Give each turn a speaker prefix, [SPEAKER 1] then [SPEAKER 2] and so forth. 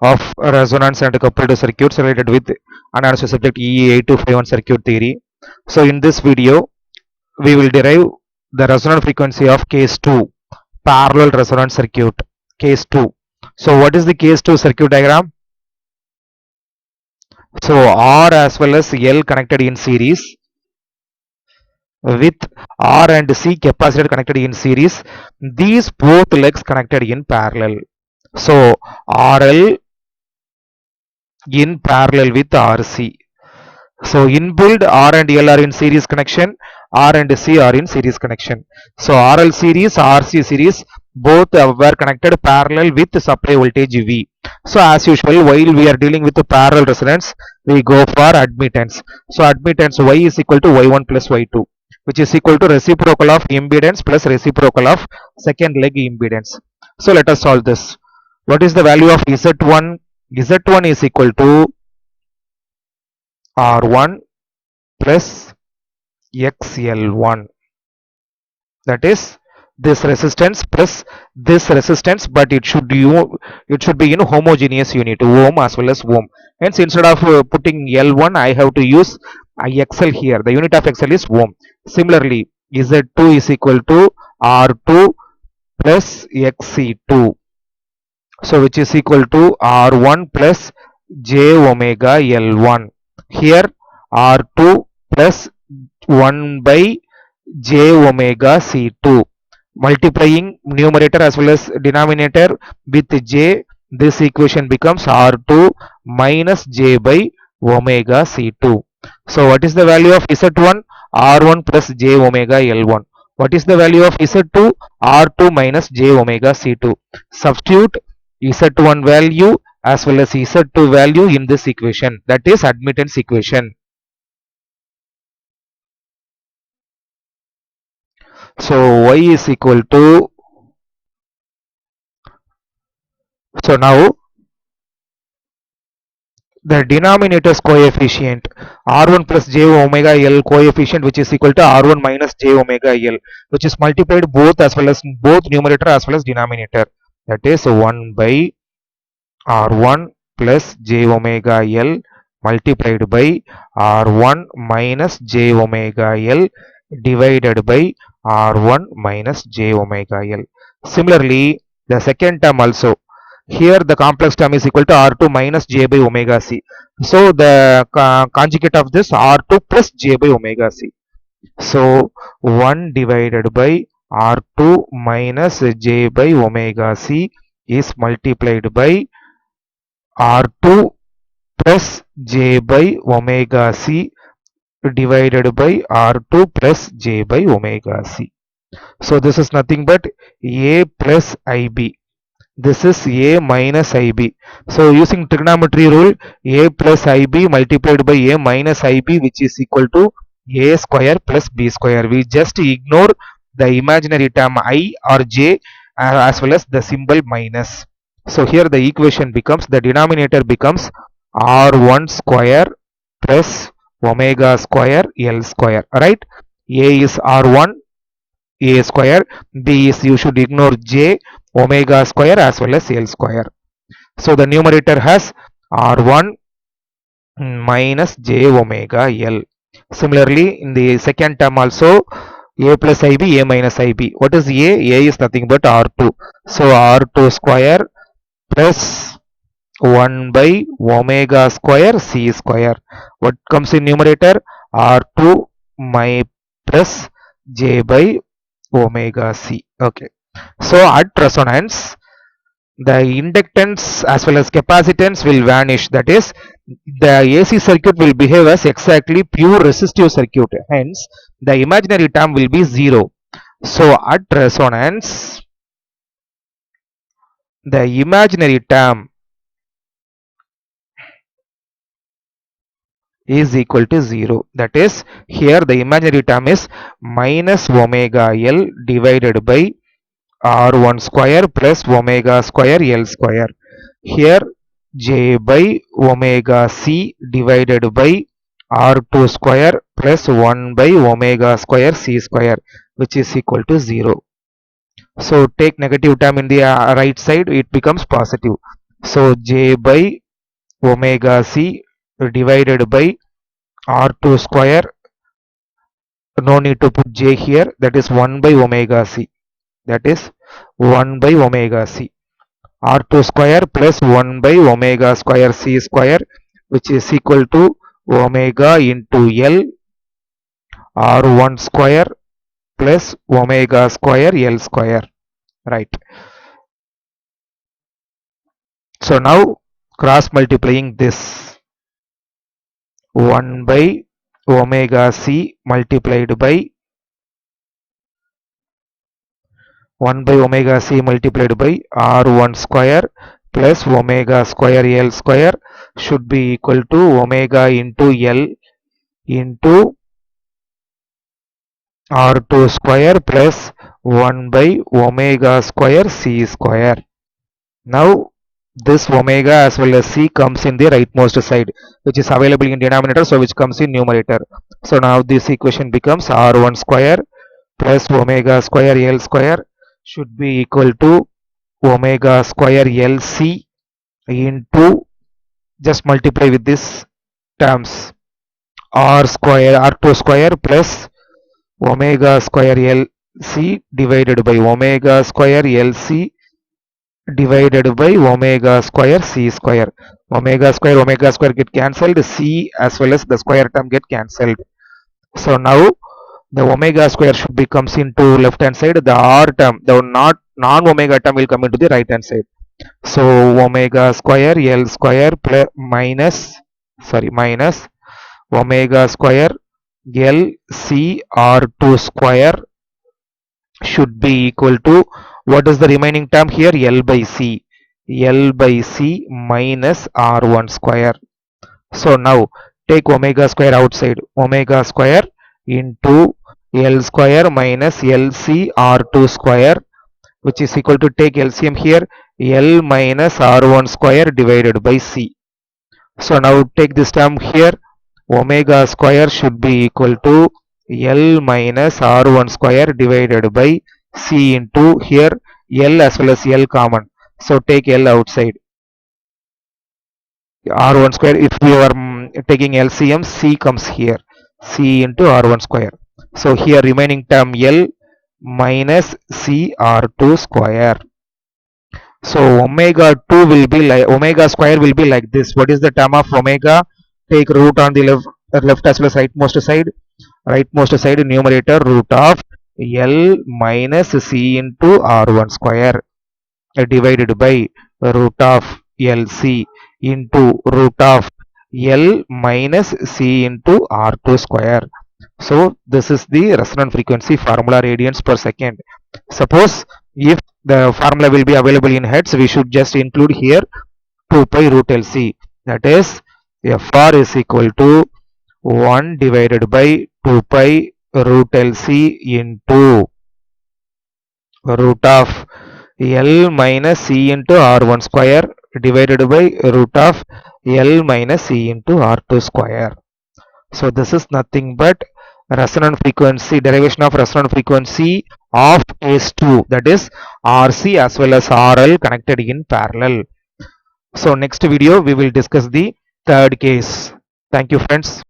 [SPEAKER 1] of resonance and coupled circuits related with analysis subject EE8251 circuit theory. So in this video, we will derive the resonant frequency of case 2 parallel resonance circuit case 2. So what is the case 2 circuit diagram? So R as well as L connected in series with R and C capacitor connected in series. These both legs connected in parallel. So RL in parallel with RC. So inbuilt R and L are in series connection, R and C are in series connection. So RL series, RC series both were connected parallel with supply voltage V. So as usual, while we are dealing with the parallel resonance, we go for admittance. So admittance Y is equal to Y1 plus Y2, which is equal to reciprocal of impedance plus reciprocal of second leg impedance. So let us solve this. What is the value of Z1? Z1 is equal to R1 plus XL1, that is this resistance plus this resistance, but it should be in homogeneous unit, ohm as well as ohm. Hence instead of putting L1, I have to use XL here. The unit of XL is ohm. Similarly, Z2 is equal to R2 plus XC2, so which is equal to R1 plus J omega L1. Here R2 plus 1 by J omega C2, multiplying numerator as well as denominator with J, this equation becomes R2 minus J by omega C2. So what is the value of Z1? R1 plus J omega L1. What is the value of Z2? R2 minus J omega C2. Substitute Z1 value as well as Z2 value in this equation, that is admittance equation. So Y is equal to, so now the denominator's coefficient R1 plus J omega L coefficient, which is equal to R1 minus J omega L, which is multiplied both as well as both numerator as well as denominator, that is 1 by R1 plus J omega L multiplied by R1 minus J omega L divided by R1 minus J omega L. Similarly, the second term also, here the complex term is equal to R2 minus J by omega C. So the conjugate of this R2 plus J by omega C. So 1 divided by R2 minus J by omega C is multiplied by R2 plus J by omega C divided by R2 plus J by omega C. So this is nothing but A plus IB. This is A minus IB. So using trigonometry rule, A plus IB multiplied by A minus IB, which is equal to A square plus B square. We just ignore the imaginary term I or J as well as the symbol minus. So here the equation becomes, the denominator becomes R1 square plus omega square L square, right? A is R1 A square, B is, you should ignore J, omega square as well as L square. So the numerator has R1 minus J omega L. Similarly, in the second term also, A plus IB, A minus IB. What is A? A is nothing but R2. So R2 square plus 1 by omega square C square. What comes in numerator? R2 my plus J by omega C. Okay. So at resonance, the inductance as well as capacitance will vanish. That is, the AC circuit will behave as exactly pure resistive circuit. Hence, the imaginary term will be 0. So at resonance, the imaginary term is equal to 0. That is, here the imaginary term is minus omega L divided by R1 square plus omega square L square. Here J by omega C divided by R2 square plus 1 by omega square C square, which is equal to 0. So take negative term in the right side, it becomes positive. So J by omega C divided by R2 square. No need to put J here. That is 1 by omega C. That is 1 by omega C. R2 square plus 1 by omega square C square, which is equal to omega into L R1 square plus omega square L square, right? So now cross multiplying this, 1 by omega C multiplied by 1 by omega C multiplied by R1 square plus omega square L square should be equal to omega into L into R2 square plus 1 by omega square C square. Now this omega as well as C comes in the rightmost side, which is available in denominator, so which comes in numerator. So now this equation becomes R1 square plus omega square L square should be equal to omega square LC into, just multiply with this terms, R square R2 square plus omega square LC divided by omega square LC divided by omega square C square. Omega square get cancelled, C as well as the square term get cancelled. So now the omega square should becomes into left hand side, the R term, the non-omega term will come into the right hand side. So omega square L square plus minus omega square L C R2 square should be equal to, what is the remaining term here? L by C minus R1 square. So now take omega square outside, omega square into L square minus LC R2 square, which is equal to, take LCM here, L minus R1 square divided by C. So now take this term here, omega square should be equal to L minus R1 square divided by C into, here L as well as L common. So take L outside, R1 square, if we are taking LCM, C comes here, C into R1 square. So here remaining term L minus C R2 square. So omega 2 will be like, omega square will be like this. What is the term of omega? Take root on the left as well as rightmost side numerator, root of L minus C into R1 square divided by root of LC into root of L minus C into R2 square. So this is the resonant frequency formula, radians per second. Suppose if the formula will be available in hertz, we should just include here 2 pi root LC, that is FR is equal to 1 divided by 2 pi root LC into root of L minus C into R1 square divided by root of L minus C into R2 square. So this is nothing but resonant frequency, derivation of resonant frequency of S2, that is RC as well as RL connected in parallel. So next video we will discuss the third case. Thank you friends.